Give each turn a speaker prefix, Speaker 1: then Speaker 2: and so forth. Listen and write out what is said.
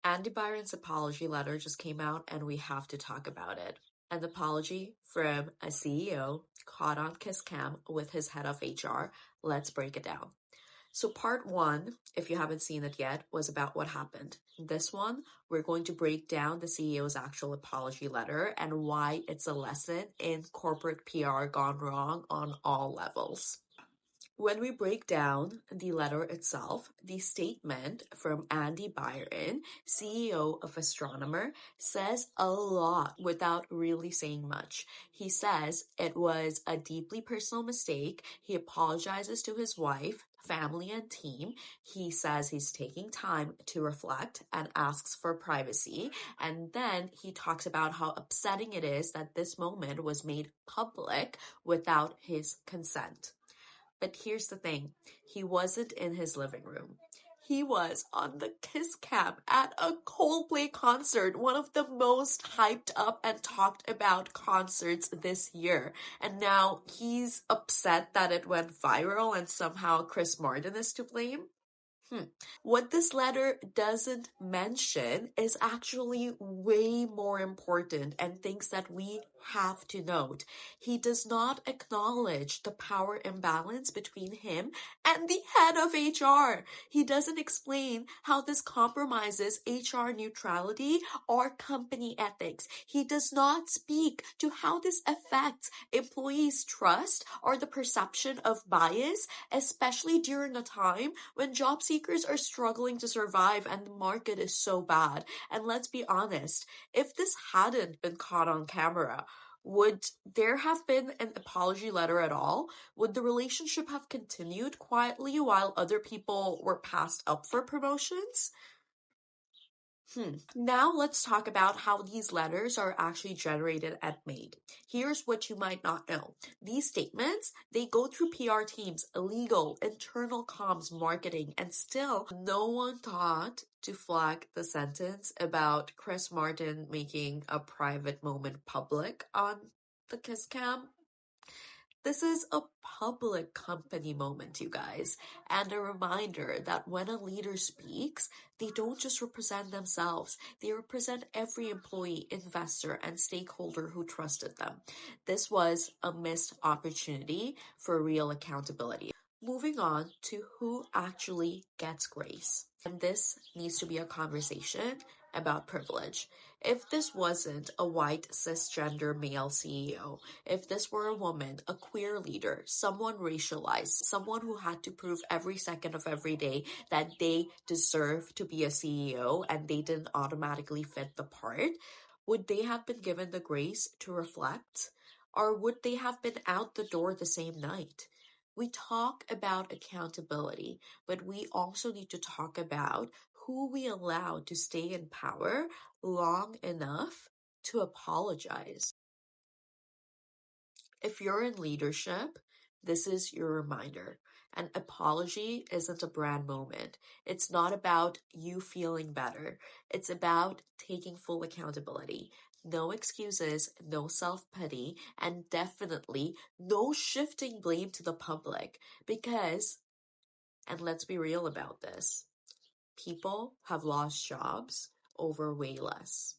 Speaker 1: Andy Byron's apology letter just came out and we have to talk about it. An apology from a CEO caught on kiss cam with his head of HR. Let's break it down. So part one, if you haven't seen it yet, was about what happened. This one, we're going to break down the CEO's actual apology letter and why it's a lesson in corporate PR gone wrong on all levels. When we break down the letter itself, the statement from Andy Byron, CEO of Astronomer, says a lot without really saying much. He says it was a deeply personal mistake. He apologizes to his wife, family, and team. He says he's taking time to reflect and asks for privacy. And then he talks about how upsetting it is that this moment was made public without his consent. But here's the thing, he wasn't in his living room. He was on the kiss cam at a Coldplay concert, one of the most hyped up and talked about concerts this year. And now he's upset that it went viral and somehow Chris Martin is to blame. What this letter doesn't mention is actually way more important and things that we have to note. He does not acknowledge the power imbalance between him and the head of HR. He doesn't explain how this compromises HR neutrality or company ethics. He does not speak to how this affects employees' trust or the perception of bias, especially during a time when job seekers are struggling to survive and the market is so bad. And let's be honest, if this hadn't been caught on camera, would there have been an apology letter at all? Would the relationship have continued quietly while other people were passed up for promotions? Now let's talk about how these letters are actually generated and made. Here's what you might not know. These statements, they go through PR teams, legal, internal comms, marketing, and still no one thought to flag the sentence about Chris Martin making a private moment public on the kiss cam. This is a public company moment, you guys, and a reminder that when a leader speaks, they don't just represent themselves, they represent every employee, investor, and stakeholder who trusted them. This was a missed opportunity for real accountability. Moving on to who actually gets grace. And this needs to be a conversation about privilege. If this wasn't a white cisgender male CEO, if this were a woman, a queer leader, someone racialized, someone who had to prove every second of every day that they deserve to be a CEO and they didn't automatically fit the part, would they have been given the grace to reflect? Or would they have been out the door the same night? We talk about accountability, but we also need to talk about who we allow to stay in power long enough to apologize. If you're in leadership, this is your reminder. An apology isn't a brand moment. It's not about you feeling better. It's about taking full accountability. No excuses, no self-pity, and definitely no shifting blame to the public. Because, and let's be real about this, people have lost jobs over way less.